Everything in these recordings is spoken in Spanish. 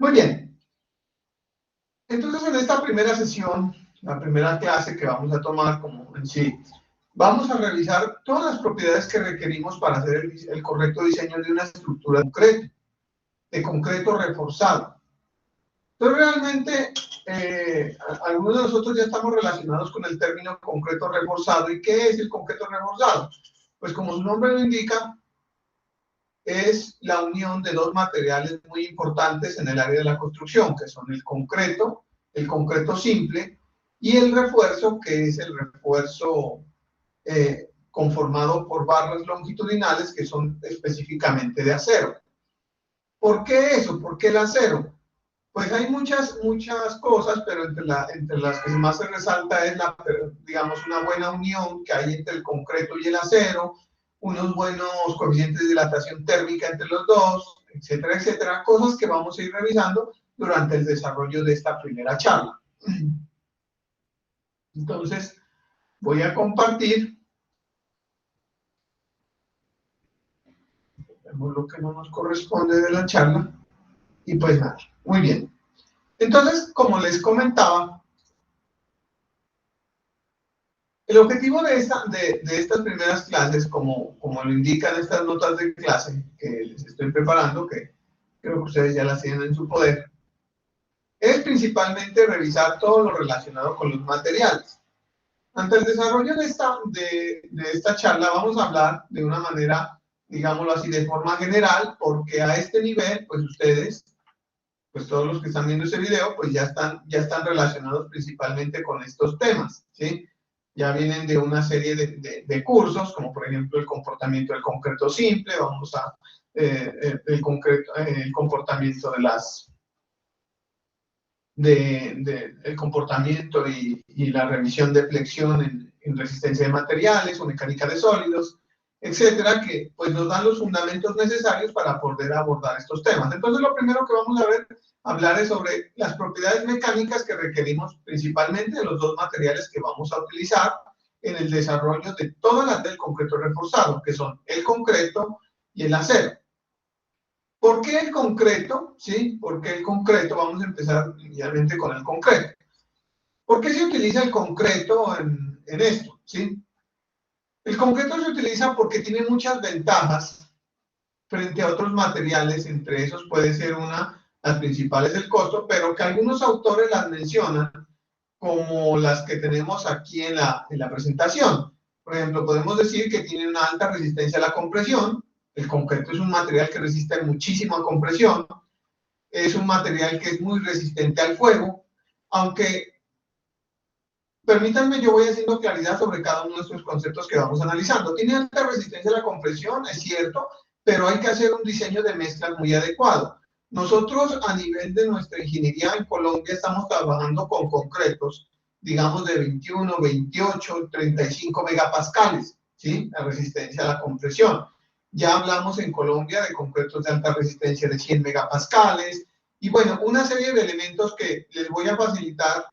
Muy bien. Entonces, en esta primera sesión, la primera clase que vamos a tomar como en sí, vamos a revisar todas las propiedades que requerimos para hacer el correcto diseño de una estructura de concreto reforzado. Entonces, realmente, algunos de nosotros ya estamos relacionados con el término concreto reforzado. ¿Y qué es el concreto reforzado? Pues como su nombre lo indica, es la unión de dos materiales muy importantes en el área de la construcción, que son el concreto simple, y el refuerzo, que es el refuerzo conformado por barras longitudinales, que son específicamente de acero. ¿Por qué eso? ¿Por qué el acero? Pues hay muchas cosas, pero entre las que más se resalta es digamos, una buena unión que hay entre el concreto y el acero, unos buenos coeficientes de dilatación térmica entre los dos, etcétera, etcétera, cosas que vamos a ir revisando durante el desarrollo de esta primera charla. Entonces, voy a compartir. Vemos lo que no nos corresponde de la charla. Y pues nada, muy bien. Entonces, como les comentaba, el objetivo de estas primeras clases, como lo indican estas notas de clase que les estoy preparando, que creo que ustedes ya las tienen en su poder, es principalmente revisar todo lo relacionado con los materiales. Ante el desarrollo de esta charla vamos a hablar de una manera, digámoslo así, de forma general, porque a este nivel, pues ustedes, pues todos los que están viendo este video, pues ya están relacionados principalmente con estos temas, ¿sí? Ya vienen de una serie de cursos, como por ejemplo el comportamiento del concreto simple, vamos a el comportamiento el comportamiento y la revisión de flexión en resistencia de materiales o mecánica de sólidos, etcétera, que pues nos dan los fundamentos necesarios para poder abordar estos temas. Entonces, lo primero que vamos a hablar es sobre las propiedades mecánicas que requerimos principalmente de los dos materiales que vamos a utilizar en el desarrollo de todas las del concreto reforzado, que son el concreto y el acero. ¿Por qué el concreto? ¿Sí? ¿Por qué el concreto? Vamos a empezar inicialmente con el concreto. ¿Por qué se utiliza el concreto en esto? ¿Sí? El concreto se utiliza porque tiene muchas ventajas frente a otros materiales, entre esos puede ser las principales del costo, pero que algunos autores las mencionan como las que tenemos aquí en la presentación. Por ejemplo, podemos decir que tiene una alta resistencia a la compresión. El concreto es un material que resiste muchísimo a compresión. Es un material que es muy resistente al fuego, aunque, permítanme, yo voy haciendo claridad sobre cada uno de estos conceptos que vamos analizando. Tiene alta resistencia a la compresión, es cierto, pero hay que hacer un diseño de mezclas muy adecuado. Nosotros, a nivel de nuestra ingeniería en Colombia, estamos trabajando con concretos, digamos, de 21, 28, 35 megapascales, ¿sí? La resistencia a la compresión. Ya hablamos en Colombia de concretos de alta resistencia de 100 megapascales, y bueno, una serie de elementos que les voy a facilitar,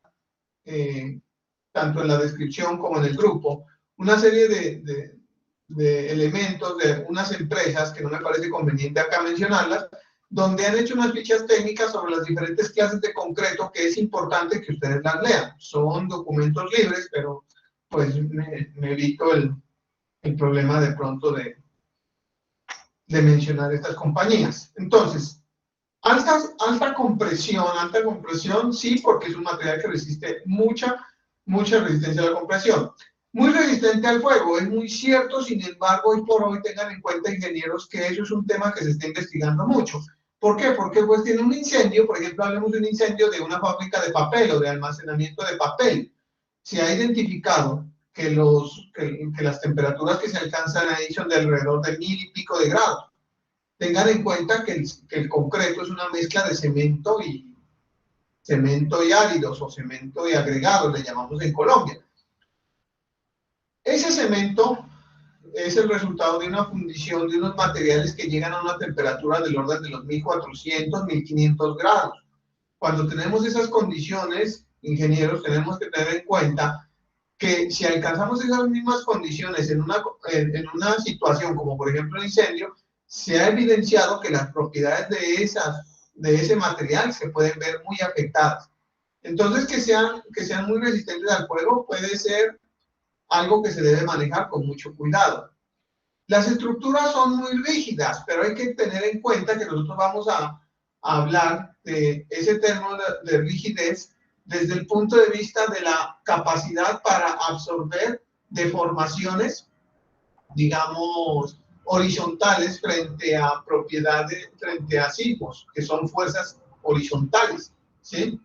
tanto en la descripción como en el grupo, una serie de elementos de unas empresas que no me parece conveniente acá mencionarlas, donde han hecho unas fichas técnicas sobre las diferentes clases de concreto que es importante que ustedes las lean. Son documentos libres, pero pues me evito el problema de pronto de mencionar estas compañías. Entonces, alta compresión, sí, porque es un material que resiste mucha resistencia a la compresión. Muy resistente al fuego, es muy cierto, sin embargo, hoy por hoy tengan en cuenta, ingenieros, que eso es un tema que se está investigando mucho. ¿Por qué? Porque pues tiene un incendio, por ejemplo, hablemos de un incendio de una fábrica de papel o de almacenamiento de papel. Se ha identificado que las temperaturas que se alcanzan ahí son de alrededor de 1000 y pico de grados. Tengan en cuenta que el concreto es una mezcla de cemento y áridos o cemento y agregados, le llamamos en Colombia. Ese cemento es el resultado de una fundición de unos materiales que llegan a una temperatura del orden de los 1400, 1500 grados. Cuando tenemos esas condiciones, ingenieros, tenemos que tener en cuenta que si alcanzamos esas mismas condiciones en una situación como por ejemplo el incendio, se ha evidenciado que las propiedades de ese material se pueden ver muy afectadas. Entonces, que sean muy resistentes al fuego puede ser algo que se debe manejar con mucho cuidado. Las estructuras son muy rígidas, pero hay que tener en cuenta que nosotros vamos a hablar de ese término de rigidez desde el punto de vista de la capacidad para absorber deformaciones, digamos, horizontales frente a propiedades, frente a sismos, que son fuerzas horizontales, ¿sí?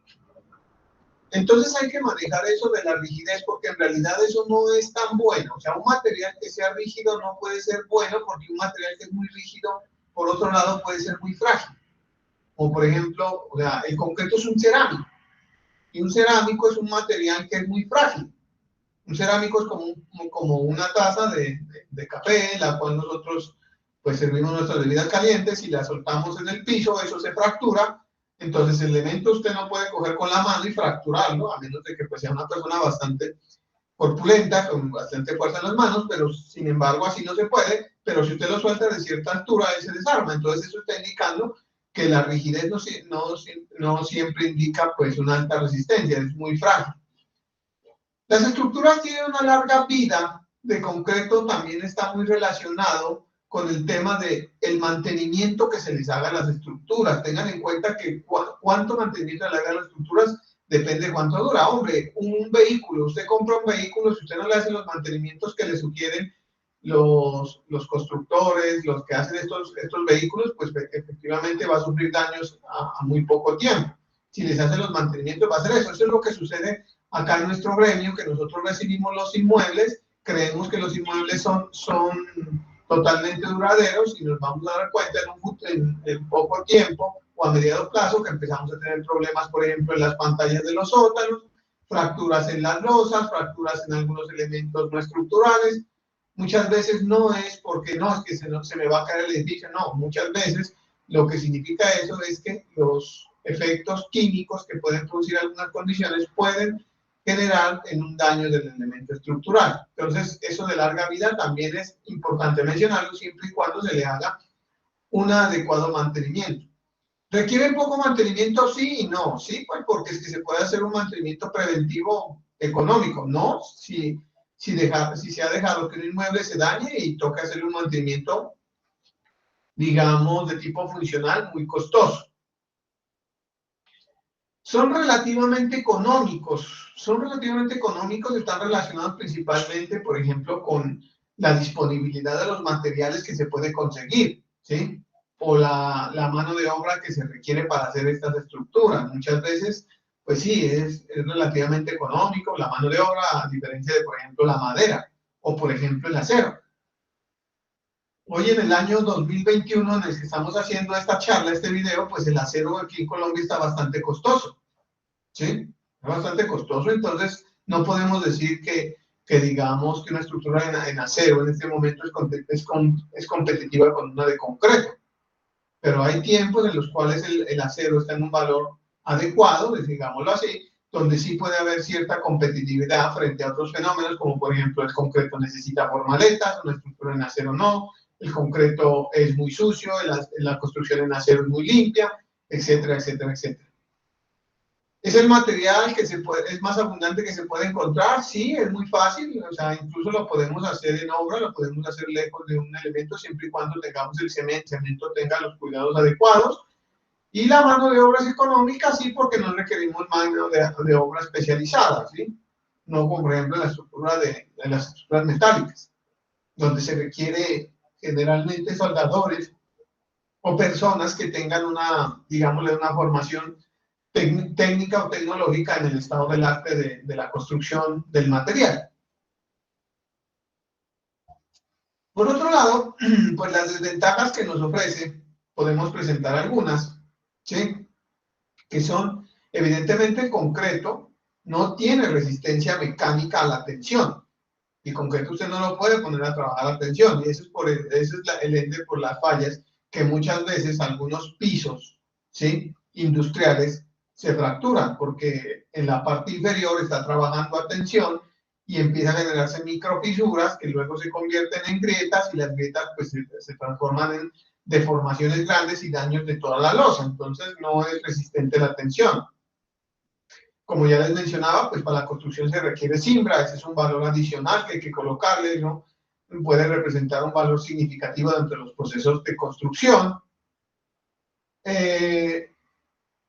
Entonces hay que manejar eso de la rigidez, porque en realidad eso no es tan bueno. O sea, un material que sea rígido no puede ser bueno, porque un material que es muy rígido, por otro lado, puede ser muy frágil. Como por ejemplo, o sea, el concreto es un cerámico, y un cerámico es un material que es muy frágil. Un cerámico es como una taza de café, en la cual nosotros pues servimos nuestras bebidas calientes y la soltamos en el piso, eso se fractura. Entonces el elemento usted no puede coger con la mano y fracturarlo, a menos de que pues, sea una persona bastante corpulenta, con bastante fuerza en las manos, pero sin embargo así no se puede. Pero si usted lo suelta de cierta altura, él se desarma. Entonces eso está indicando que la rigidez no siempre indica pues una alta resistencia, es muy frágil. Las estructuras tienen una larga vida de concreto, también está muy relacionado con el tema del mantenimiento que se les haga a las estructuras. Tengan en cuenta que cuánto mantenimiento le haga a las estructuras depende de cuánto dura. Hombre, un vehículo, usted compra un vehículo, si usted no le hace los mantenimientos que le sugieren los constructores, los que hacen estos vehículos, pues efectivamente va a sufrir daños a muy poco tiempo. Si les hace los mantenimientos, va a hacer eso. Eso es lo que sucede acá en nuestro gremio, que nosotros recibimos los inmuebles, creemos que los inmuebles son totalmente duraderos y nos vamos a dar cuenta en poco tiempo o a mediano plazo que empezamos a tener problemas, por ejemplo, en las pantallas de los sótanos, fracturas en las losas, fracturas en algunos elementos no estructurales. Muchas veces no es porque no, es que se me va a caer el edificio, no, muchas veces lo que significa eso es que los efectos químicos que pueden producir algunas condiciones pueden generar en un daño del elemento estructural. Entonces, eso de larga vida también es importante mencionarlo siempre y cuando se le haga un adecuado mantenimiento. ¿Requiere poco mantenimiento? Sí y no. Sí, pues porque es que se puede hacer un mantenimiento preventivo económico. No, si se ha dejado que un inmueble se dañe y toca hacerle un mantenimiento, digamos, de tipo funcional muy costoso. Son relativamente económicos, están relacionados principalmente, por ejemplo, con la disponibilidad de los materiales que se puede conseguir, ¿sí? O la mano de obra que se requiere para hacer estas estructuras. Muchas veces, pues sí, es relativamente económico la mano de obra, a diferencia de, por ejemplo, la madera o, por ejemplo, el acero. Hoy en el año 2021, en el que estamos haciendo esta charla, este video, pues el acero aquí en Colombia está bastante costoso. ¿Sí? Es bastante costoso, entonces no podemos decir que digamos que una estructura en acero en este momento es competitiva con una de concreto. Pero hay tiempos en los cuales el acero está en un valor adecuado, digámoslo así, donde sí puede haber cierta competitividad frente a otros fenómenos, como por ejemplo el concreto necesita formaletas, una estructura en acero no, el concreto es muy sucio, la construcción en acero es muy limpia, etcétera, etcétera, etcétera. ¿Es el material que es más abundante que se puede encontrar? Sí, es muy fácil, o sea, incluso lo podemos hacer en obra, lo podemos hacer lejos de un elemento siempre y cuando tengamos el cemento tenga los cuidados adecuados. Y la mano de obra es económica, sí, porque no requerimos mano de obra especializada, ¿sí? No como por ejemplo la estructura de las estructuras metálicas, donde se requiere generalmente soldadores o personas que tengan digámosle, una formación técnica o tecnológica en el estado del arte de la construcción del material. Por otro lado, pues las desventajas que nos ofrece, podemos presentar algunas, ¿sí? Que son, evidentemente, el concreto no tiene resistencia mecánica a la tensión. Y concreto usted no lo puede poner a trabajar a tensión, y eso es el ende por las fallas que muchas veces algunos pisos, ¿sí? Industriales se fracturan porque en la parte inferior está trabajando a tensión y empiezan a generarse microfisuras que luego se convierten en grietas y las grietas pues se transforman en deformaciones grandes y daños de toda la losa, entonces no es resistente a la tensión. Como ya les mencionaba, pues para la construcción se requiere cimbra, ese es un valor adicional que hay que colocarle, ¿no? Puede representar un valor significativo dentro de los procesos de construcción.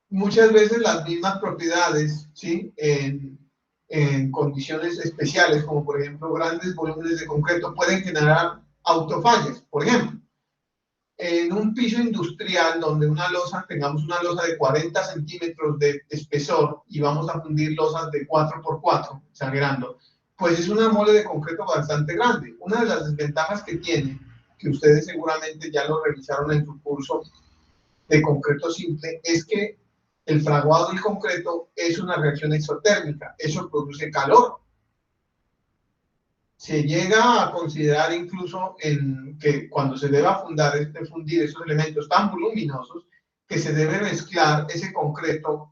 Muchas veces las mismas propiedades, ¿sí? En condiciones especiales, como por ejemplo grandes volúmenes de concreto, pueden generar autofallas. Por ejemplo, en un piso industrial donde tengamos una losa de 40 centímetros de espesor y vamos a fundir losas de 4x4, exagerando, pues es una mole de concreto bastante grande. Una de las desventajas que tiene, que ustedes seguramente ya lo revisaron en su curso de concreto simple, es que el fraguado del concreto es una reacción exotérmica, eso produce calor. Se llega a considerar incluso que cuando se deba fundir esos elementos tan voluminosos, que se debe mezclar ese concreto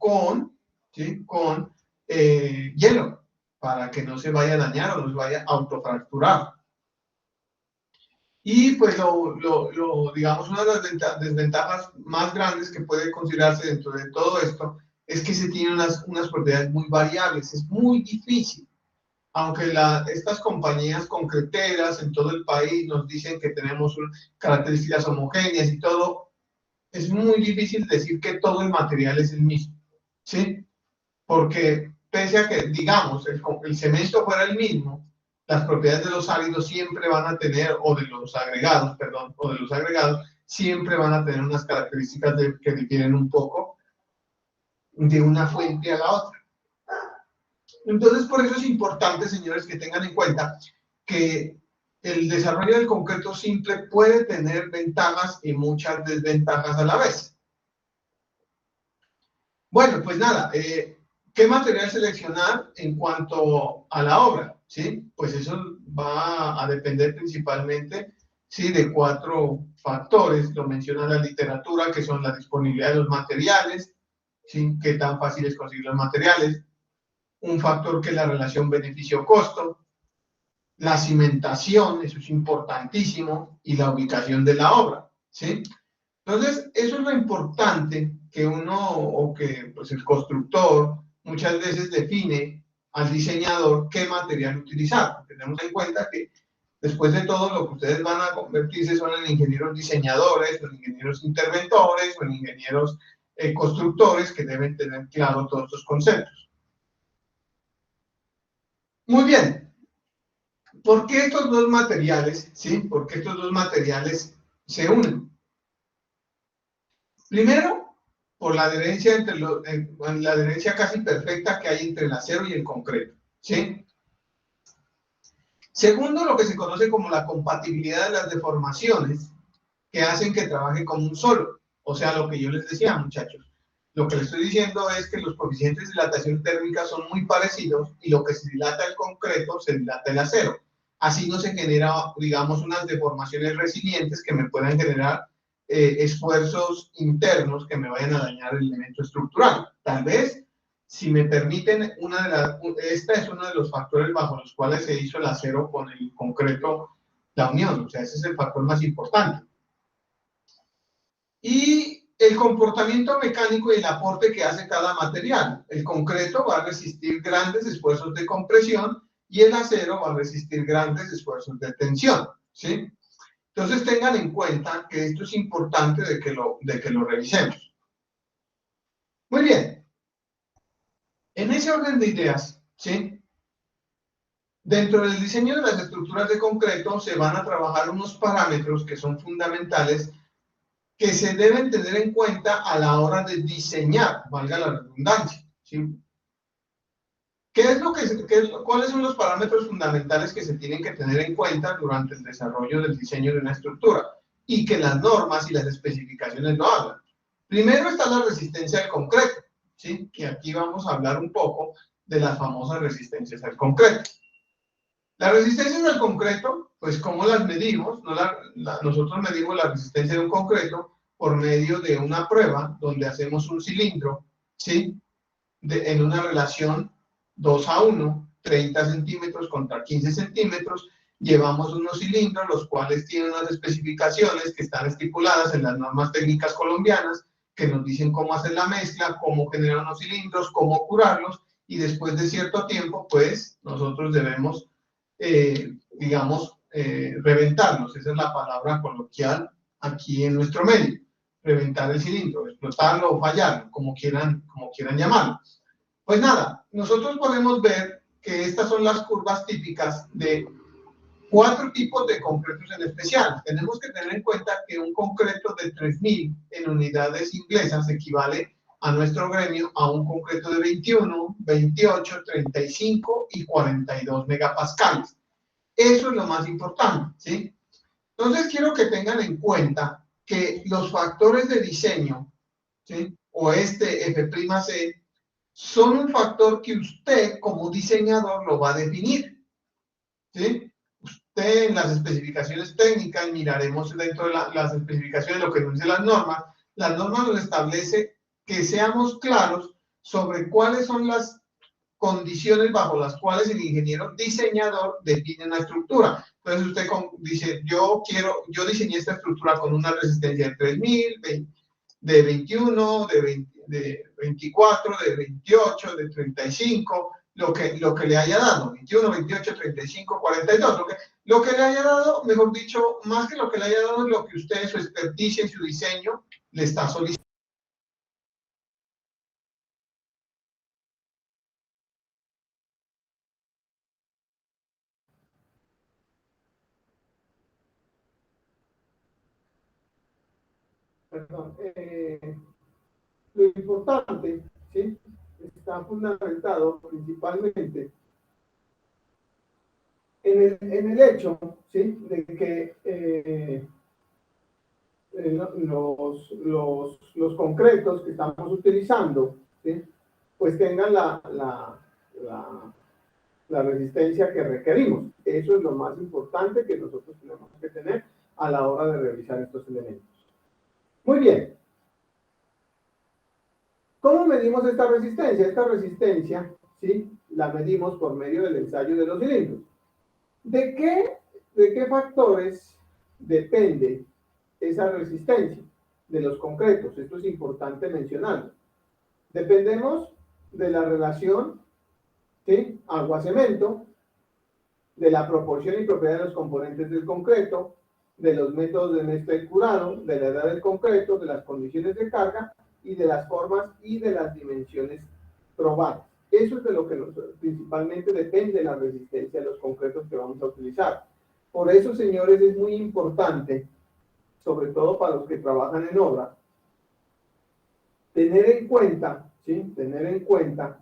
¿sí? con hielo, para que no se vaya a dañar o no se vaya a autofracturar. Y pues digamos, una de las desventajas más grandes que puede considerarse dentro de todo esto es que se tienen unas propiedades muy variables, es muy difícil. Aunque estas compañías concreteras en todo el país nos dicen que tenemos características homogéneas y todo, es muy difícil decir que todo el material es el mismo, ¿sí? Porque pese a que, digamos, el cemento fuera el mismo, las propiedades de los áridos siempre van a tener, o de los agregados, siempre van a tener unas características que difieren un poco de una fuente a la otra. Entonces, por eso es importante, señores, que tengan en cuenta que el desarrollo del concreto simple puede tener ventajas y muchas desventajas a la vez. Bueno, pues nada, ¿qué material seleccionar en cuanto a la obra? ¿Sí? Pues eso va a depender principalmente, ¿sí? De 4 factores, lo menciona la literatura, que son la disponibilidad de los materiales, ¿sí? Qué tan fácil es conseguir los materiales. Un factor que es la relación beneficio-costo, la cimentación, eso es importantísimo, y la ubicación de la obra, ¿sí? Entonces, eso es lo importante que pues el constructor muchas veces define al diseñador qué material utilizar. Tenemos en cuenta que después de todo lo que ustedes van a convertirse son en ingenieros diseñadores, o en ingenieros interventores, o en ingenieros constructores que deben tener claro todos estos conceptos. Muy bien. ¿Por qué estos dos materiales, sí? ¿Por qué estos dos materiales se unen? Primero, por la adherencia la adherencia casi perfecta que hay entre el acero y el concreto, ¿sí? Segundo, lo que se conoce como la compatibilidad de las deformaciones que hacen que trabaje como un solo. O sea, lo que yo les decía, muchachos. Lo que les estoy diciendo es que los coeficientes de dilatación térmica son muy parecidos y lo que se dilata el concreto se dilata el acero. Así no se genera, digamos, unas deformaciones resilientes que me puedan generar esfuerzos internos que me vayan a dañar el elemento estructural. Tal vez, si me permiten, esta es uno de los factores bajo los cuales se hizo el acero con el concreto, la unión. O sea, ese es el factor más importante. Y el comportamiento mecánico y el aporte que hace cada material. El concreto va a resistir grandes esfuerzos de compresión y el acero va a resistir grandes esfuerzos de tensión, ¿sí? Entonces tengan en cuenta que esto es importante de que lo revisemos. Muy bien. En ese orden de ideas, ¿sí? Dentro del diseño de las estructuras de concreto se van a trabajar unos parámetros que son fundamentales que se deben tener en cuenta a la hora de diseñar, valga la redundancia, ¿sí? ¿Cuáles son los parámetros fundamentales que se tienen que tener en cuenta durante el desarrollo del diseño de una estructura? Y que las normas y las especificaciones lo hablan. Primero está la resistencia al concreto, ¿sí? Que aquí vamos a hablar un poco de las famosas resistencias al concreto. Las resistencias al concreto, pues ¿cómo las medimos? Nosotros medimos la resistencia de un concreto por medio de una prueba donde hacemos un cilindro, ¿sí? En una relación 2:1, 30 centímetros contra 15 centímetros, llevamos unos cilindros, los cuales tienen unas especificaciones que están estipuladas en las normas técnicas colombianas, que nos dicen cómo hacer la mezcla, cómo generar unos cilindros, cómo curarlos, y después de cierto tiempo, pues, nosotros debemos, digamos, reventarlos. Esa es la palabra coloquial aquí en nuestro medio. Reventar el cilindro, explotarlo o fallarlo, como quieran llamarlo. Pues nada, nosotros podemos ver que estas son las curvas típicas de 4 tipos de concretos en especial. Tenemos que tener en cuenta que un concreto de 3000 en unidades inglesas equivale a nuestro gremio a un concreto de 21, 28, 35 y 42 megapascales. Eso es lo más importante, ¿sí? Entonces quiero que tengan en cuenta que los factores de diseño, ¿sí? O este F'(C) son un factor que usted como diseñador lo va a definir, ¿sí? Usted en las especificaciones técnicas, miraremos dentro de las especificaciones lo que nos dicen las normas nos establece que seamos claros sobre cuáles son las condiciones bajo las cuales el ingeniero diseñador define una estructura. Entonces usted dice, yo diseñé esta estructura con una resistencia de 3000, de 21, de 24, de 28, de 35, lo que le haya dado, 21, 28, 35, 42, lo que le haya dado, mejor dicho, más que lo que le haya dado es lo que usted, su experticia y su diseño le está solicitando. Perdón, lo importante, ¿sí? Está fundamentado principalmente en el hecho, ¿sí? De que los concretos que estamos utilizando, ¿sí? Pues tengan la resistencia que requerimos. Eso es lo más importante que nosotros tenemos que tener a la hora de revisar estos elementos. Muy bien. ¿Cómo medimos esta resistencia? Esta resistencia, ¿sí? La medimos por medio del ensayo de los cilindros. ¿De qué factores depende esa resistencia de los concretos? Esto es importante mencionarlo. Dependemos de la relación, ¿sí? Agua-cemento, de la proporción y propiedad de los componentes del concreto, de los métodos de mezcla y curado, de la edad del concreto, de las condiciones de carga y de las formas y de las dimensiones probadas. Eso es de lo que principalmente depende la resistencia de los concretos que vamos a utilizar. Por eso, señores, es muy importante, sobre todo para los que trabajan en obra, tener en cuenta, ¿sí? Tener en cuenta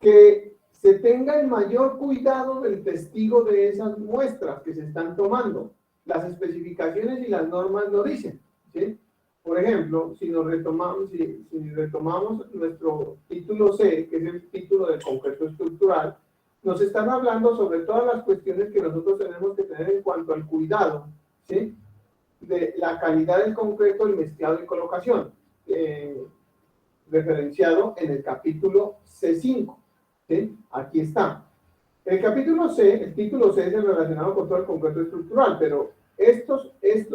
que se tenga el mayor cuidado del testigo de esas muestras que se están tomando. Las especificaciones y las normas lo dicen, ¿sí? Por ejemplo, si retomamos nuestro título C, que es el título del concreto estructural, nos están hablando sobre todas las cuestiones que nosotros tenemos que tener en cuanto al cuidado, ¿sí? De la calidad del concreto, el mezclado y colocación, referenciado en el capítulo C5. ¿Sí? Aquí está. El capítulo C, el título C es el relacionado con todo el concreto estructural, pero estos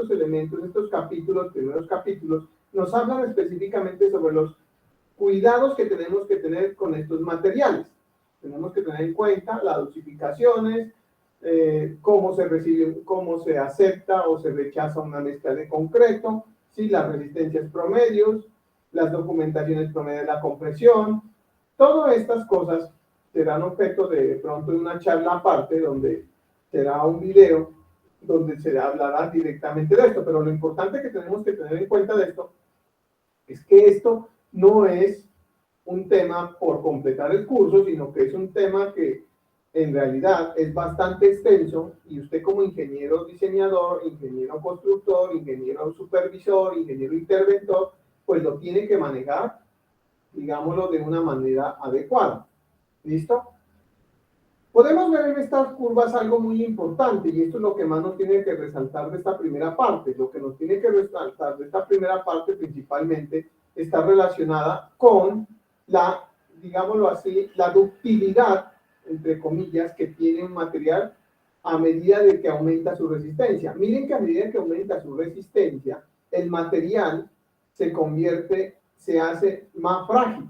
elementos, estos capítulos, primeros capítulos, nos hablan específicamente sobre los cuidados que tenemos que tener con estos materiales. Tenemos que tener en cuenta las dosificaciones, cómo se recibe, cómo se acepta o se rechaza una mezcla de concreto, ¿sí? Las resistencias promedios, las documentaciones promedio de la compresión. Todas estas cosas serán objeto de pronto de una charla aparte, donde será un video donde se hablará directamente de esto, pero lo importante que tenemos que tener en cuenta de esto es que esto no es un tema por completar el curso, sino que es un tema que en realidad es bastante extenso y usted como ingeniero diseñador, ingeniero constructor, ingeniero supervisor, ingeniero interventor, pues lo tiene que manejar, digámoslo, de una manera adecuada. ¿Listo? Podemos ver en estas curvas algo muy importante, y esto es lo que más nos tiene que resaltar de esta primera parte. Lo que nos tiene que resaltar de esta primera parte principalmente está relacionada con la, digámoslo así, la ductilidad, entre comillas, que tiene un material a medida de que aumenta su resistencia. Miren que a medida que aumenta su resistencia, el material se hace más frágil.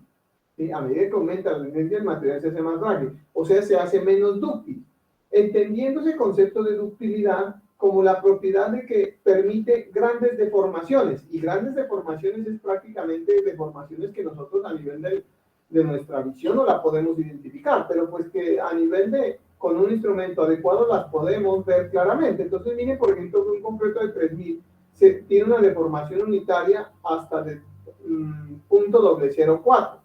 ¿Sí? A medida que aumenta la resistencia, el material se hace más frágil, o sea, se hace menos dúctil. Entendiendo ese concepto de ductilidad como la propiedad de que permite grandes deformaciones, y grandes deformaciones es prácticamente deformaciones que nosotros a nivel de nuestra visión no la podemos identificar, pero pues que a nivel con un instrumento adecuado las podemos ver claramente. Entonces miren, por ejemplo, que un concreto de 3000 tiene una deformación unitaria hasta de .004,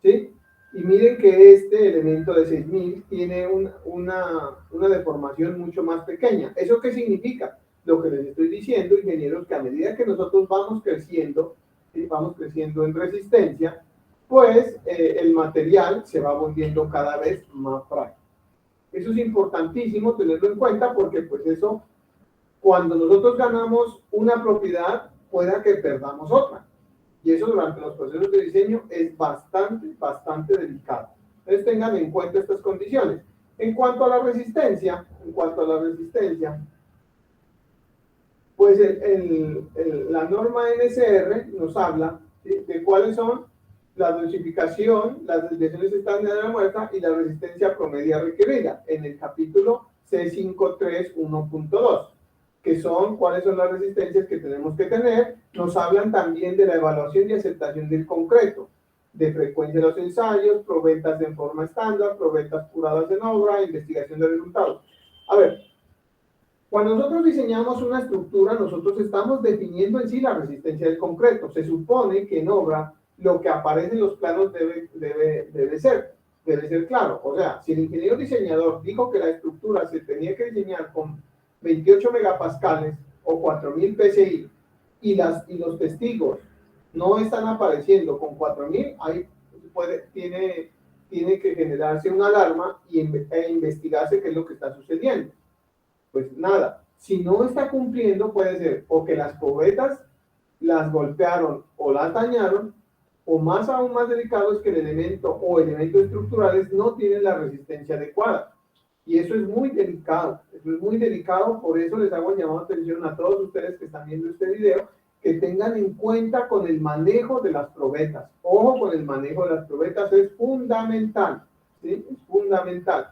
¿sí? Y miren que este elemento de 6000 tiene una deformación mucho más pequeña. ¿Eso qué significa? Lo que les estoy diciendo, ingenieros, que a medida que nosotros vamos creciendo, ¿sí? Vamos creciendo en resistencia, pues el material se va volviendo cada vez más frágil. Eso es importantísimo tenerlo en cuenta porque pues eso, cuando nosotros ganamos una propiedad, pueda que perdamos otra. Y eso durante los procesos de diseño es bastante delicado. Entonces tengan en cuenta estas condiciones. En cuanto a la resistencia, pues la norma NSR nos habla, ¿sí?, de cuáles son la dosificación, las desviaciones estándar de la muestra y la resistencia promedia requerida en el capítulo C531.2, que son cuáles son las resistencias que tenemos que tener. Nos hablan también de la evaluación y aceptación del concreto, de frecuencia de los ensayos, probetas en forma estándar, probetas curadas en obra, investigación de resultados. A ver, cuando nosotros diseñamos una estructura, nosotros estamos definiendo en sí la resistencia del concreto. Se supone que en obra lo que aparece en los planos debe ser claro. O sea, si el ingeniero diseñador dijo que la estructura se tenía que diseñar con 28 megapascales o 4000 PSI y los testigos no están apareciendo con 4000, ahí tiene que generarse una alarma e investigarse qué es lo que está sucediendo. Pues nada, si no está cumpliendo, puede ser o que las probetas las golpearon o las dañaron, o aún más delicado es que el elemento o elementos estructurales no tienen la resistencia adecuada. Y eso es muy delicado, por eso les hago llamado atención a todos ustedes que están viendo este video, que tengan en cuenta con el manejo de las probetas. Ojo con el manejo de las probetas, es fundamental, ¿sí? Es fundamental.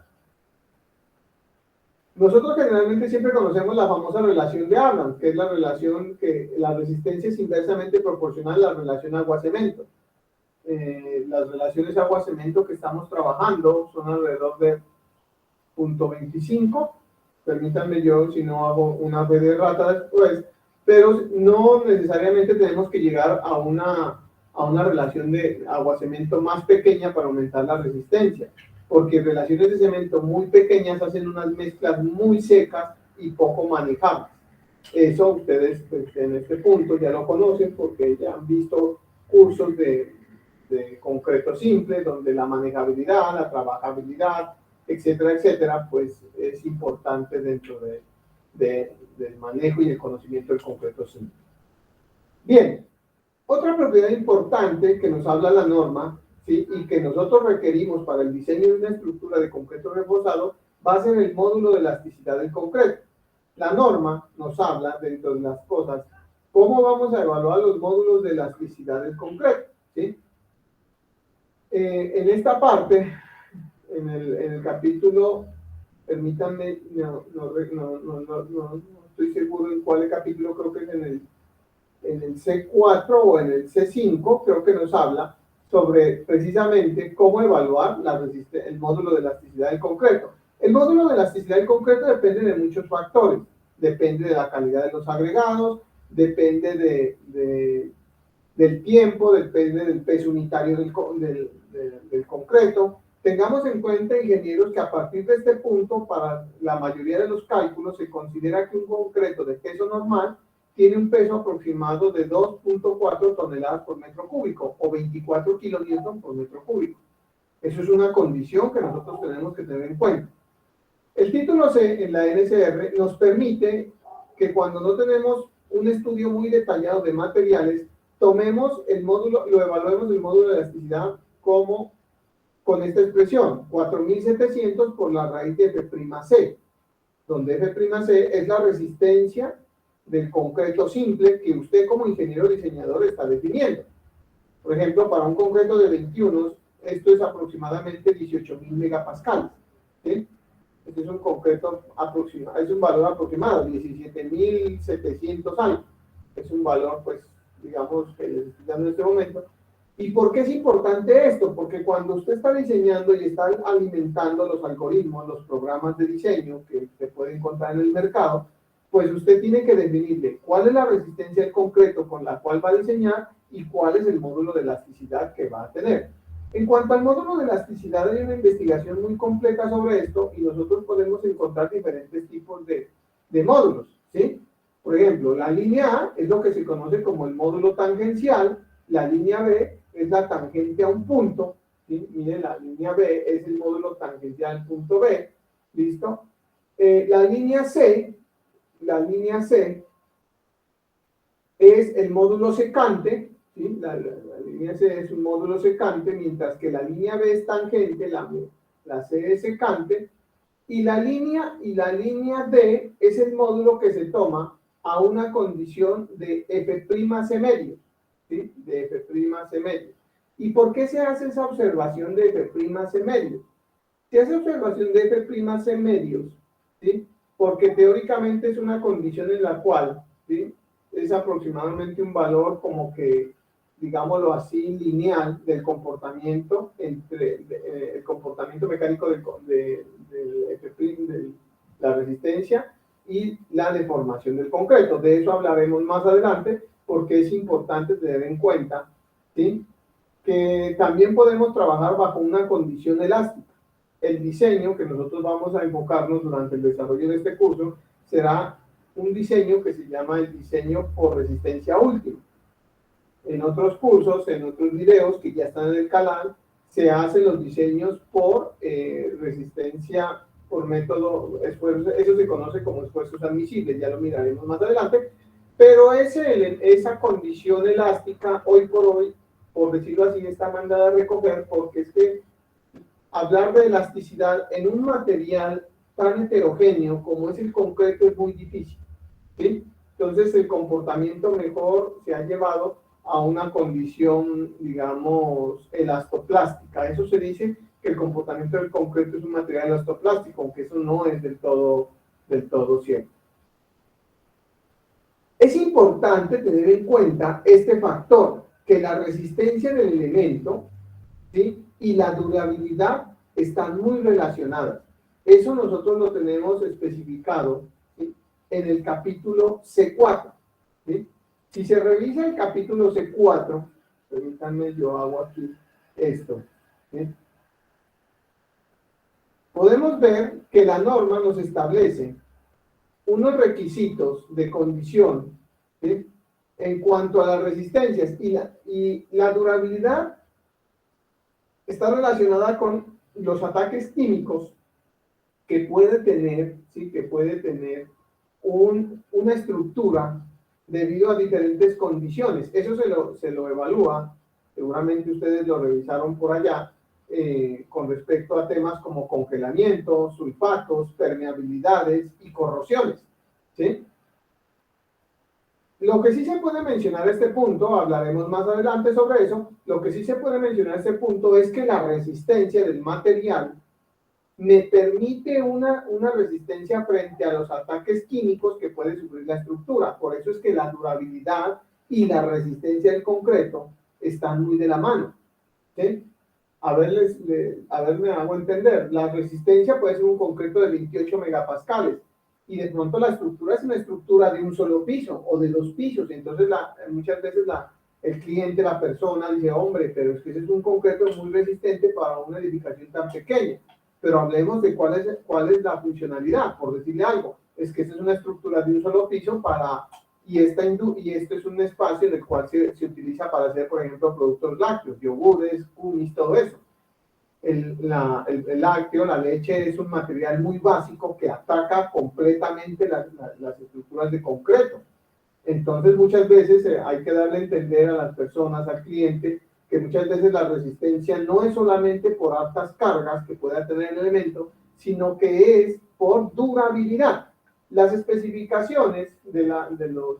Nosotros generalmente siempre conocemos la famosa relación de Abram, que es la relación que la resistencia es inversamente proporcional a la relación agua-cemento. Las relaciones agua-cemento que estamos trabajando son alrededor de 0.25, permítanme yo si no hago una fe de rata después, pero no necesariamente tenemos que llegar a una relación de agua-cemento más pequeña para aumentar la resistencia, porque relaciones de cemento muy pequeñas hacen unas mezclas muy secas y poco manejables. Eso ustedes pues, en este punto ya lo conocen porque ya han visto cursos de concreto simple, donde la manejabilidad, la trabajabilidad, etcétera, etcétera, pues es importante dentro del manejo y el conocimiento del concreto simple. Bien, otra propiedad importante que nos habla la norma, ¿sí?, y que nosotros requerimos para el diseño de una estructura de concreto reforzado, va a ser el módulo de elasticidad del concreto. La norma nos habla, dentro de las cosas, cómo vamos a evaluar los módulos de elasticidad del concreto, ¿sí? En esta parte, en el capítulo, permítanme, no estoy seguro en cuál capítulo, creo que es en el C4 o en el C5, creo que nos habla sobre precisamente cómo evaluar el módulo de elasticidad del concreto. El módulo de elasticidad del concreto depende de muchos factores. Depende de la calidad de los agregados, depende del tiempo, depende del peso unitario del concreto. Tengamos en cuenta, ingenieros, que a partir de este punto, para la mayoría de los cálculos, se considera que un concreto de peso normal tiene un peso aproximado de 2.4 toneladas por metro cúbico o 24 kilonewton por metro cúbico. Eso es una condición que nosotros tenemos que tener en cuenta. El título C en la NSR nos permite que cuando no tenemos un estudio muy detallado de materiales, tomemos el módulo, lo evaluemos el módulo de elasticidad como con esta expresión, 4700 por la raíz de F'(C). donde F'C es la resistencia del concreto simple que usted como ingeniero diseñador está definiendo. Por ejemplo, para un concreto de 21, esto es aproximadamente 18.000 megapascales. ¿Sí? Este es un concreto aproximado, es un valor aproximado, 17.700 algo. Es un valor, pues, digamos, que les estoy dando en este momento. ¿Y por qué es importante esto? Porque cuando usted está diseñando y está alimentando los algoritmos, los programas de diseño que se puede encontrar en el mercado, pues usted tiene que definirle cuál es la resistencia al concreto con la cual va a diseñar y cuál es el módulo de elasticidad que va a tener. En cuanto al módulo de elasticidad, hay una investigación muy completa sobre esto y nosotros podemos encontrar diferentes tipos de módulos, ¿sí? Por ejemplo, la línea A es lo que se conoce como el módulo tangencial, la línea B es la tangente a un punto, ¿sí? Miren, la línea B es el módulo tangencial al punto B, ¿listo? La línea C es el módulo secante, ¿sí? La línea C es un módulo secante, mientras que la línea B es tangente, la C es secante, y la línea D es el módulo que se toma a una condición de F'C medio, ¿sí? De F'C medio. ¿Y por qué se hace esa observación de F'C medio? Se hace observación de F'C medios, ¿sí? Porque teóricamente es una condición en la cual, ¿sí? Es aproximadamente un valor como que, digámoslo así, lineal del comportamiento entre el comportamiento mecánico de la resistencia y la deformación del concreto. De eso hablaremos más adelante porque es importante tener en cuenta, ¿sí? Que también podemos trabajar bajo una condición elástica. El diseño que nosotros vamos a enfocarnos durante el desarrollo de este curso será un diseño que se llama el diseño por resistencia última. En otros cursos, en otros videos que ya están en el canal, se hacen los diseños por resistencia, por método esfuerzo, eso se conoce como esfuerzos admisibles, ya lo miraremos más adelante, pero esa condición elástica, hoy por hoy, por decirlo así, está mandada a recoger porque es que hablar de elasticidad en un material tan heterogéneo como es el concreto es muy difícil, ¿sí? Entonces el comportamiento mejor se ha llevado a una condición, digamos, elastoplástica. Eso se dice que el comportamiento del concreto es un material elastoplástico, aunque eso no es del todo cierto. Es importante tener en cuenta este factor, que la resistencia del elemento, ¿sí? Y la durabilidad están muy relacionadas. Eso nosotros lo tenemos especificado, ¿sí? En el capítulo C4. ¿Sí? Si se revisa el capítulo C4, permítanme, yo hago aquí esto, ¿sí? Podemos ver que la norma nos establece unos requisitos de condición, ¿sí? En cuanto a las resistencias y la durabilidad está relacionada con los ataques químicos que puede tener, ¿sí? Que puede tener una estructura debido a diferentes condiciones. Eso se lo evalúa, seguramente ustedes lo revisaron por allá, con respecto a temas como congelamiento, sulfatos, permeabilidades y corrosiones, ¿sí? Lo que sí se puede mencionar a este punto, hablaremos más adelante sobre eso, lo que sí se puede mencionar a este punto es que la resistencia del material me permite una resistencia frente a los ataques químicos que puede sufrir la estructura. Por eso es que la durabilidad y la resistencia del concreto están muy de la mano, ¿sí? A ver, me hago entender. La resistencia puede ser un concreto de 28 megapascales y de pronto la estructura es una estructura de un solo piso o de dos pisos. Entonces, muchas veces el cliente, la persona, dice, hombre, pero es que ese es un concreto muy resistente para una edificación tan pequeña. Pero hablemos de cuál es la funcionalidad, por decirle algo. Es que esta es una estructura de un solo piso y esto es un espacio en el cual se utiliza para hacer, por ejemplo, productos lácteos, yogures, kumis, todo eso. El lácteo, la leche, es un material muy básico que ataca completamente las estructuras de concreto. Entonces, muchas veces hay que darle a entender a las personas, al cliente, que muchas veces la resistencia no es solamente por altas cargas que pueda tener el elemento, sino que es por durabilidad. Las especificaciones de los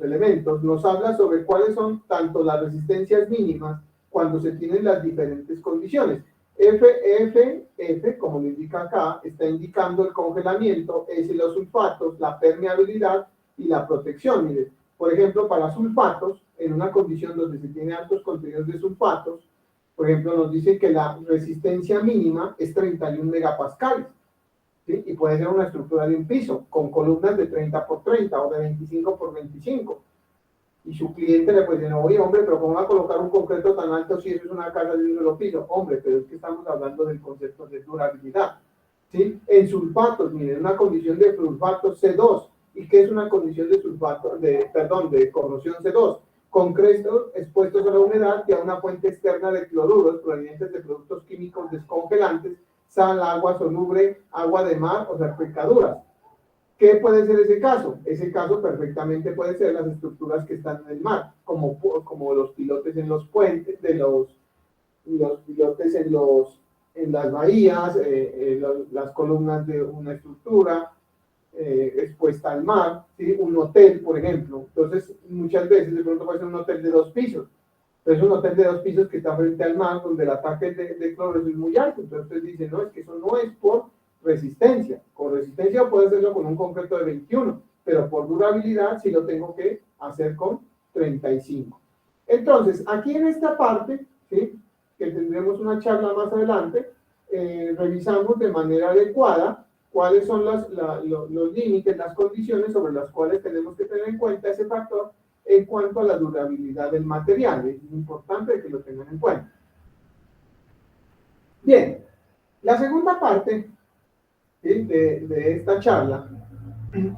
elementos nos habla sobre cuáles son tanto las resistencias mínimas cuando se tienen las diferentes condiciones. F, como lo indica acá, está indicando el congelamiento, S los sulfatos, la permeabilidad y la protección. Miren, por ejemplo, para sulfatos, en una condición donde se tiene altos contenidos de sulfatos, por ejemplo, nos dice que la resistencia mínima es 31 megapascales, ¿sí? Y puede ser una estructura de un piso, con columnas de 30 por 30 o de 25 por 25. Y su cliente le puede decir, oye, hombre, pero ¿cómo va a colocar un concreto tan alto si eso es una casa de un solo piso? Hombre, pero es que estamos hablando del concepto de durabilidad, ¿sí? En sulfatos, miren, una condición de sulfato C2. ¿Y qué es una condición de sulfato, de corrosión C2? Concretos expuestos a la humedad y a una fuente externa de cloruros provenientes de productos químicos descongelantes, sal, agua soluble, agua de mar o salpicaduras. ¿Qué puede ser ese caso? Ese caso perfectamente puede ser las estructuras que están en el mar, como los pilotes en los puentes, los pilotes en las bahías, las columnas de una estructura expuesta al mar, ¿sí? Un hotel, por ejemplo. Entonces, muchas veces de pronto puede ser un hotel de 2 pisos, pero es un hotel de 2 pisos que está frente al mar, donde el ataque de cloro es muy alto. Entonces, usted dice, no, es que eso no es por resistencia. Con resistencia puede hacerlo con un concreto de 21, pero por durabilidad sí lo tengo que hacer con 35. Entonces, aquí en esta parte, ¿sí? Que tendremos una charla más adelante, revisamos de manera adecuada cuáles son los límites, las condiciones sobre las cuales tenemos que tener en cuenta ese factor en cuanto a la durabilidad del material. Es importante que lo tengan en cuenta. Bien, la segunda parte, ¿sí? de esta charla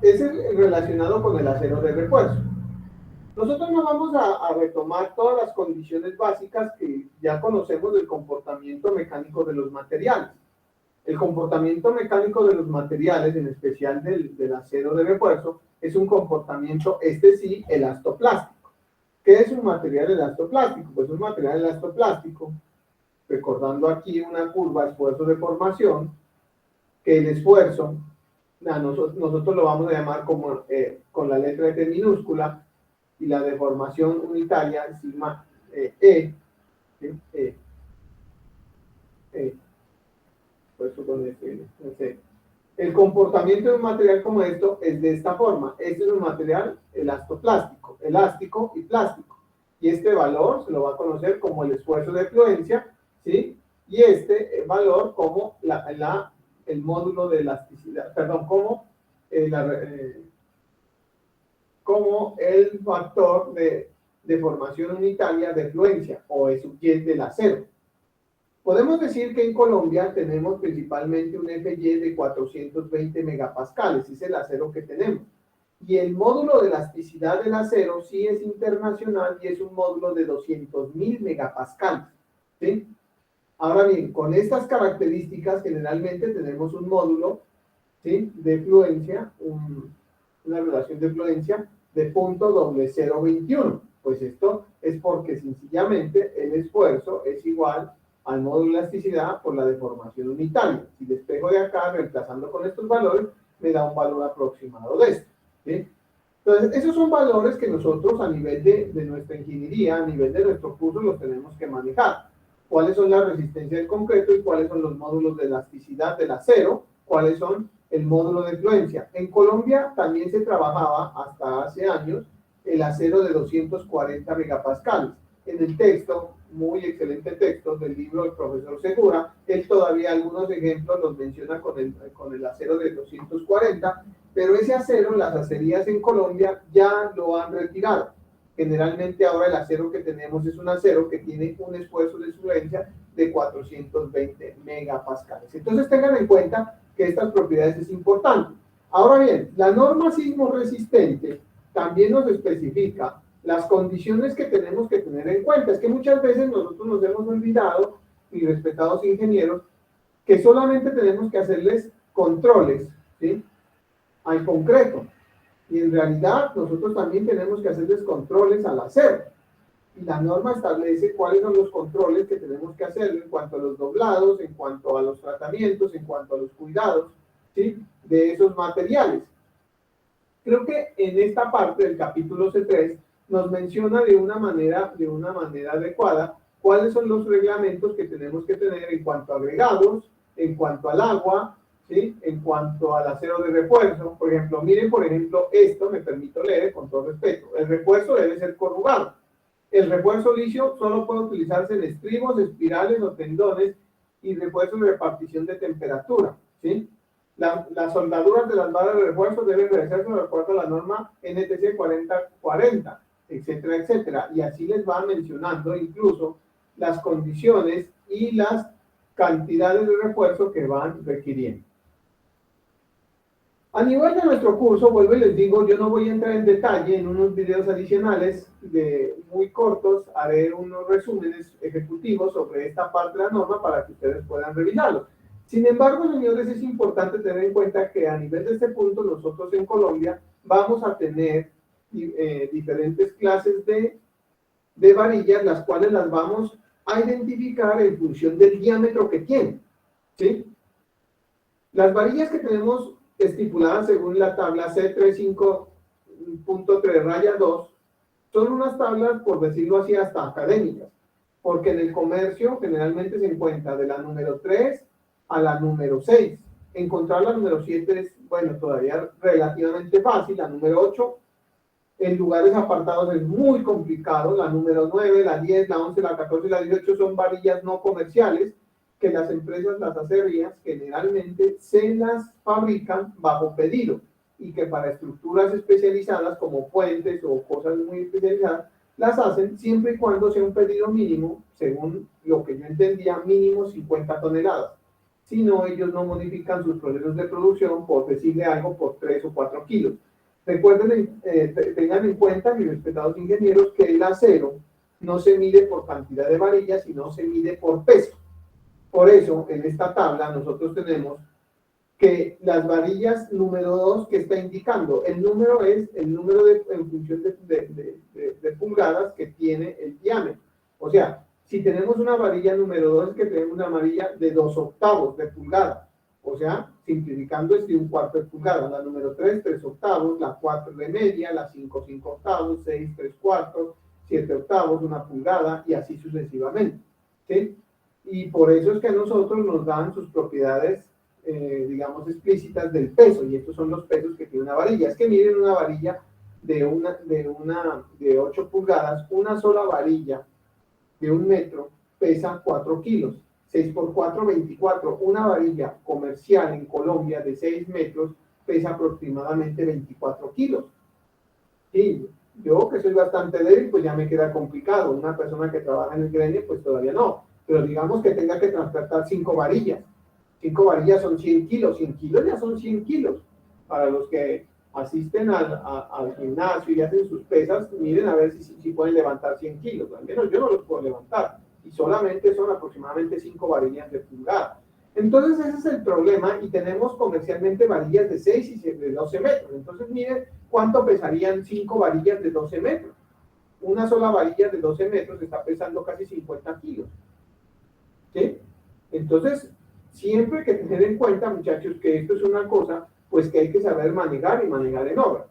es relacionado con el acero de refuerzo. Nosotros no vamos a retomar todas las condiciones básicas que ya conocemos del comportamiento mecánico de los materiales. El comportamiento mecánico de los materiales, en especial del acero de refuerzo, es un comportamiento, sí, elastoplástico. ¿Qué es un material elastoplástico? Pues un material elastoplástico, recordando aquí una curva esfuerzo-deformación, que el esfuerzo, nosotros lo vamos a llamar como, con la letra T minúscula, y la deformación unitaria, sigma E, el comportamiento de un material como esto es de esta forma. Este es un material elastoplástico, elástico y plástico. Y este valor se lo va a conocer como el esfuerzo de fluencia, ¿sí? Y este valor como el módulo de elasticidad, perdón, como el factor de deformación unitaria de fluencia, o es del acero. Podemos decir que en Colombia tenemos principalmente un FY de 420 megapascales, es el acero que tenemos. Y el módulo de elasticidad del acero sí es internacional y es un módulo de 200.000 megapascales, ¿sí? Ahora bien, con estas características generalmente tenemos un módulo, ¿sí? de fluencia, una relación de fluencia de 0.0021. Pues esto es porque sencillamente el esfuerzo es igual al módulo de elasticidad por la deformación unitaria. Si despejo de acá, reemplazando con estos valores, me da un valor aproximado de esto, ¿sí? Entonces, esos son valores que nosotros a nivel de nuestra ingeniería, a nivel de nuestro curso, los tenemos que manejar. ¿Cuáles son las resistencias del concreto y cuáles son los módulos de elasticidad del acero? ¿Cuáles son el módulo de fluencia? En Colombia también se trabajaba hasta hace años el acero de 240 megapascales. En el texto, muy excelente texto del libro del profesor Segura, él todavía algunos ejemplos los menciona con el acero de 240, pero ese acero, las acerías en Colombia ya lo han retirado. Generalmente ahora el acero que tenemos es un acero que tiene un esfuerzo de fluencia de 420 megapascales. Entonces tengan en cuenta que estas propiedades es importante. Ahora bien, la norma sismo resistente también nos especifica las condiciones que tenemos que tener en cuenta. Es que muchas veces nosotros nos hemos olvidado, y respetados ingenieros, que solamente tenemos que hacerles controles, ¿sí? al concreto. Y en realidad nosotros también tenemos que hacerles controles al acero. y la norma establece cuáles son los controles que tenemos que hacer en cuanto a los doblados, en cuanto a los tratamientos, en cuanto a los cuidados, ¿sí?, de esos materiales. Creo que en esta parte del capítulo C3 nos menciona de una manera adecuada cuáles son los reglamentos que tenemos que tener en cuanto a agregados, en cuanto al agua, ¿sí?, en cuanto al acero de refuerzo. Por ejemplo, miren, por ejemplo, esto me permito leer con todo respeto. El refuerzo debe ser corrugado. El refuerzo liso solo puede utilizarse en estribos, espirales o tendones y refuerzos de repartición de temperatura, ¿sí? Las soldaduras de las barras de refuerzo deben realizarse de acuerdo a la norma NTC 4040, etcétera, etcétera. Y así les va mencionando incluso las condiciones y las cantidades de refuerzo que van requiriendo. A nivel de nuestro curso, vuelvo y les digo, yo no voy a entrar en detalle en unos videos adicionales muy cortos, haré unos resúmenes ejecutivos sobre esta parte de la norma para que ustedes puedan revisarlo. Sin embargo, señores, es importante tener en cuenta que a nivel de este punto, nosotros en Colombia vamos a tener diferentes clases de varillas, las cuales las vamos a identificar en función del diámetro que tienen, ¿sí? Las varillas que tenemos estipuladas según la tabla C35.3-2 son unas tablas, por decirlo así, hasta académicas, porque en el comercio generalmente se encuentra de la número 3 a la número 6. Encontrar la número 7 es, bueno, todavía relativamente fácil. La número 8 en lugares apartados es muy complicado. La número 9, la 10, la 11, la 14 y la 18 son varillas no comerciales que las empresas, las acerías, generalmente se las fabrican bajo pedido y que para estructuras especializadas como puentes o cosas muy especializadas las hacen siempre y cuando sea un pedido mínimo, según lo que yo entendía, mínimo 50 toneladas. Si no, ellos no modifican sus procesos de producción, por decirle algo, por 3 o 4 kilos. Recuerden, tengan en cuenta, mis respetados ingenieros, que el acero no se mide por cantidad de varillas, sino se mide por peso. Por eso, en esta tabla nosotros tenemos que las varillas número 2 que está indicando, el número es el número en función de pulgadas que tiene el diámetro. O sea, si tenemos una varilla número 2 es que tenemos una varilla de 2/8 de pulgada. O sea, simplificando es de 1/4 de pulgada. La número 3, 3/8, la 4 de media, la 5, 5/8, 6, 3/4, 7/8, 1 pulgada y así sucesivamente, ¿sí? Y por eso es que a nosotros nos dan sus propiedades, digamos, explícitas del peso, y estos son los pesos que tiene una varilla. Es que miren una varilla de 8 pulgadas, una sola varilla de 1 metro pesa 4 kilos, 6 por 4, 24. Una varilla comercial en Colombia de 6 metros pesa aproximadamente 24 kilos. Y yo, que soy bastante débil, pues ya me queda complicado. Una persona que trabaja en el gremio, pues todavía no. Pero digamos que tenga que transportar 5 varillas. 5 varillas son 100 kilos. 100 kilos ya son 100 kilos. Para los que asisten al gimnasio y hacen sus pesas, miren a ver si pueden levantar 100 kilos. Al menos yo no los puedo levantar. Y solamente son aproximadamente 5 varillas de pulgada. Entonces ese es el problema, y tenemos comercialmente varillas de 6 y de 12 metros. Entonces miren cuánto pesarían 5 varillas de 12 metros. Una sola varilla de 12 metros está pesando casi 50 kilos. ¿Sí? Entonces, siempre hay que tener en cuenta, muchachos, que esto es una cosa, pues que hay que saber manejar y manejar en obra.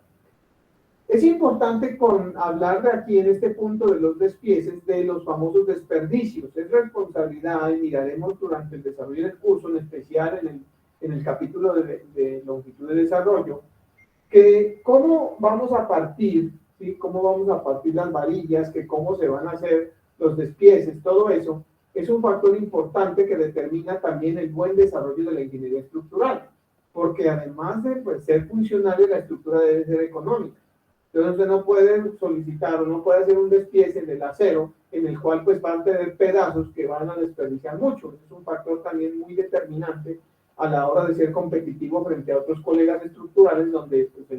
Es importante hablar de aquí en este punto de los despieces, de los famosos desperdicios. Es responsabilidad, y miraremos durante el desarrollo del curso, en especial en el capítulo de longitud de desarrollo, que cómo vamos a partir, ¿sí?, cómo vamos a partir las varillas, que cómo se van a hacer los despieces, todo eso es un factor importante que determina también el buen desarrollo de la ingeniería estructural, porque además de, pues, ser funcional, la estructura debe ser económica. Entonces usted no puede solicitar o no puede hacer un despiece en el acero en el cual pues van a tener pedazos que van a desperdiciar mucho. Eso es un factor también muy determinante a la hora de ser competitivo frente a otros colegas estructurales, donde pues,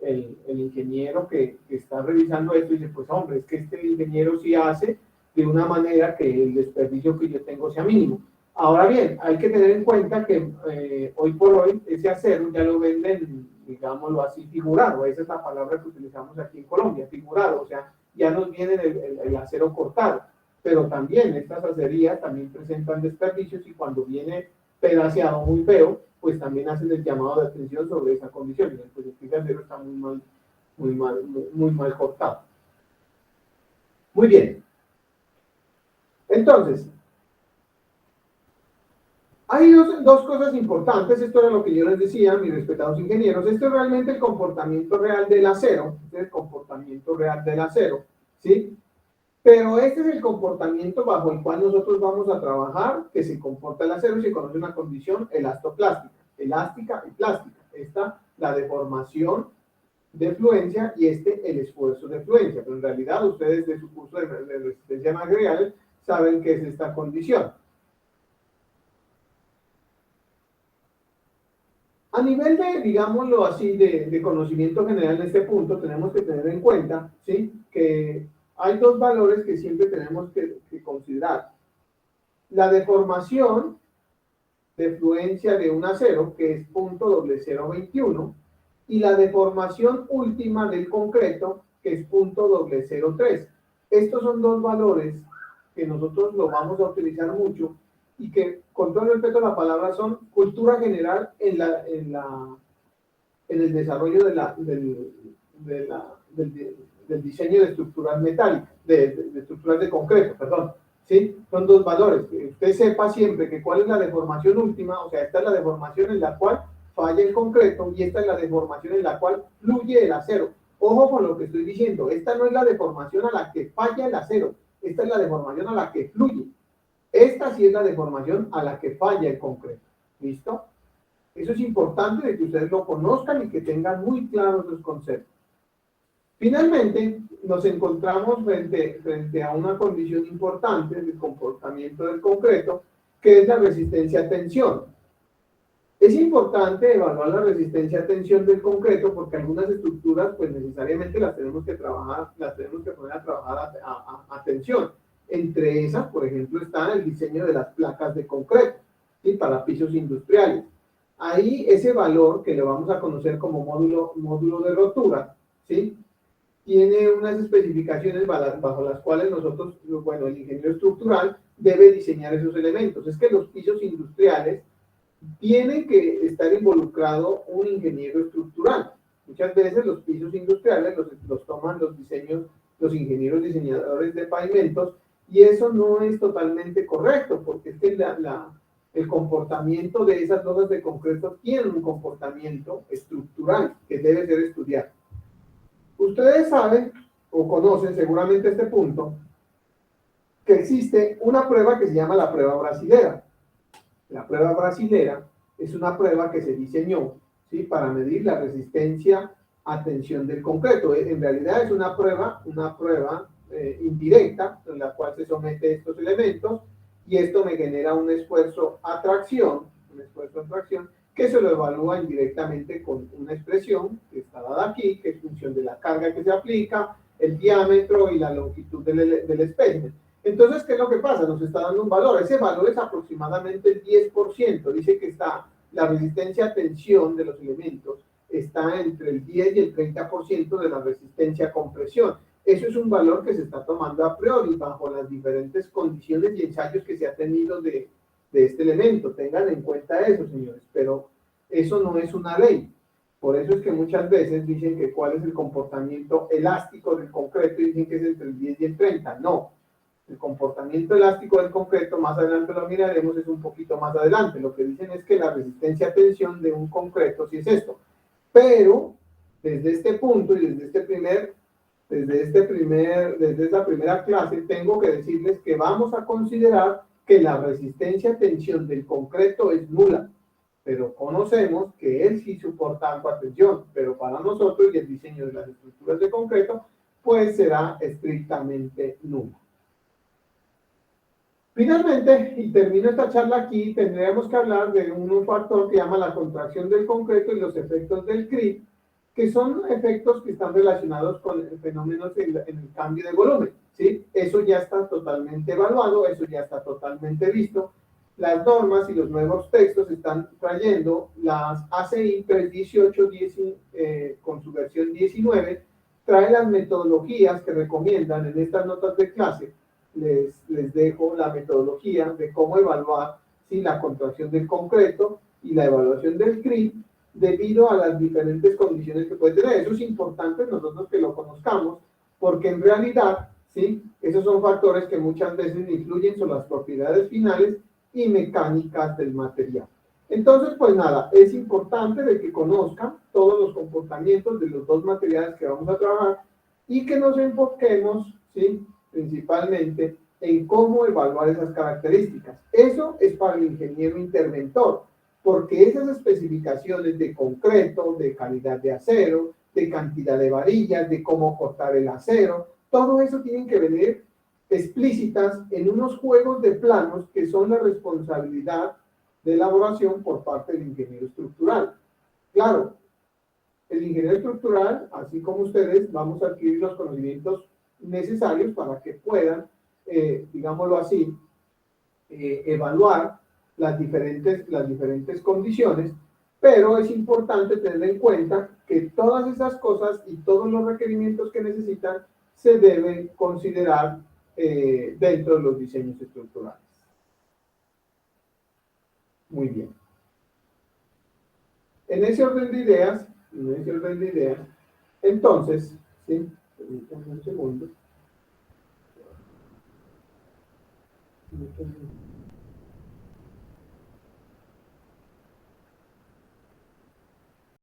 el ingeniero que está revisando esto dice, pues hombre, es que este ingeniero sí hace de una manera que el desperdicio que yo tengo sea mínimo. Ahora bien, hay que tener en cuenta que hoy por hoy ese acero ya lo venden, digámoslo así, figurado. Esa es la palabra que utilizamos aquí en Colombia, figurado. O sea, ya nos viene el acero cortado. Pero también estas acerías también presentan desperdicios y cuando viene pedaceado muy feo, pues también hacen el llamado de atención sobre esa condición. Pues el acero está muy mal cortado. Muy bien. Entonces, hay dos cosas importantes. Esto era lo que yo les decía, mis respetados ingenieros. Esto es realmente el comportamiento real del acero. Este es el comportamiento real del acero, ¿sí? Pero este es el comportamiento bajo el cual nosotros vamos a trabajar, que se comporta el acero y se conoce una condición elastoplástica, elástica y plástica. Esta, la deformación de fluencia y el esfuerzo de fluencia. Pero en realidad ustedes de su curso de resistencia a materiales saben qué es esta condición. A nivel de, digámoslo así, de conocimiento general en este punto, tenemos que tener en cuenta, ¿sí?, que hay dos valores que siempre tenemos que considerar. La deformación de fluencia de un acero, que es .0021, y la deformación última del concreto, que es .003. Estos son dos valores que nosotros lo vamos a utilizar mucho y que, con todo respeto a la palabra, son cultura general en el desarrollo del diseño de estructuras metálicas, de estructuras de concreto, perdón. ¿Sí? Son dos valores. Que usted sepa siempre que cuál es la deformación última, o sea, esta es la deformación en la cual falla el concreto y esta es la deformación en la cual fluye el acero. Ojo con lo que estoy diciendo, esta no es la deformación a la que falla el acero, esta es la deformación a la que fluye. Esta sí es la deformación a la que falla el concreto. ¿Listo? Eso es importante de que ustedes lo conozcan y que tengan muy claros los conceptos. Finalmente, nos encontramos frente a una condición importante del comportamiento del concreto, que es la resistencia a tensión. Es importante evaluar la resistencia a tensión del concreto porque algunas estructuras, pues necesariamente las tenemos que poner a trabajar a tensión. Entre esas, por ejemplo, está el diseño de las placas de concreto, ¿sí?, para pisos industriales. Ahí ese valor, que lo vamos a conocer como módulo de rotura, ¿sí?, tiene unas especificaciones bajo las cuales nosotros, bueno, el ingeniero estructural debe diseñar esos elementos. Es que los pisos industriales tiene que estar involucrado un ingeniero estructural. Muchas veces los pisos industriales los toman los ingenieros diseñadores de pavimentos, y eso no es totalmente correcto, porque es que el comportamiento de esas losas de concreto tiene un comportamiento estructural que debe ser estudiado. Ustedes saben, o conocen seguramente este punto, que existe una prueba que se llama la prueba brasilera. La prueba brasilera es una prueba que se diseñó, ¿sí?, para medir la resistencia a tensión del concreto. En realidad es una prueba indirecta, en la cual se somete estos elementos, y esto me genera un esfuerzo a tracción, que se lo evalúa indirectamente con una expresión que está dada aquí, que es función de la carga que se aplica, el diámetro y la longitud del espécimen. Entonces, ¿qué es lo que pasa? Nos está dando un valor. Ese valor es aproximadamente el 10%. Dice que la resistencia a tensión de los elementos está entre el 10 y el 30% de la resistencia a compresión. Eso es un valor que se está tomando a priori bajo las diferentes condiciones y ensayos que se ha tenido de este elemento. Tengan en cuenta eso, señores, pero eso no es una ley. Por eso es que muchas veces dicen que cuál es el comportamiento elástico del concreto y dicen que es entre el 10 y el 30. No. El comportamiento elástico del concreto, más adelante lo miraremos, es un poquito más adelante. Lo que dicen es que la resistencia a tensión de un concreto sí es esto. Pero, desde este punto y desde esta primera clase, tengo que decirles que vamos a considerar que la resistencia a tensión del concreto es nula. Pero conocemos que él sí soporta agua a tensión, pero para nosotros y el diseño de las estructuras de concreto, pues será estrictamente nula. Finalmente, y termino esta charla aquí, tendríamos que hablar de un factor que llama la contracción del concreto y los efectos del creep, que son efectos que están relacionados con fenómenos en el cambio de volumen, ¿sí? Eso ya está totalmente evaluado, eso ya está totalmente visto. Las normas y los nuevos textos están trayendo las ACI 318 con su versión 19, trae las metodologías que recomiendan en estas notas de clase. Les dejo la metodología de cómo evaluar, ¿sí?, la contracción del concreto y la evaluación del CRIP debido a las diferentes condiciones que puede tener. Eso es importante nosotros que lo conozcamos, porque en realidad, ¿sí?, esos son factores que muchas veces influyen sobre las propiedades finales y mecánicas del material. Entonces, pues nada, es importante de que conozcan todos los comportamientos de los dos materiales que vamos a trabajar y que nos enfoquemos, ¿sí?, principalmente en cómo evaluar esas características. Eso es para el ingeniero interventor, porque esas especificaciones de concreto, de calidad de acero, de cantidad de varillas, de cómo cortar el acero, todo eso tienen que venir explícitas en unos juegos de planos que son la responsabilidad de elaboración por parte del ingeniero estructural. Claro, el ingeniero estructural, así como ustedes, vamos a adquirir los conocimientos necesarios para que puedan, digámoslo así, evaluar las diferentes condiciones, pero es importante tener en cuenta que todas esas cosas y todos los requerimientos que necesitan se deben considerar dentro de los diseños estructurales. Muy bien. En ese orden de ideas, entonces, ¿sí? Permítanme un segundo.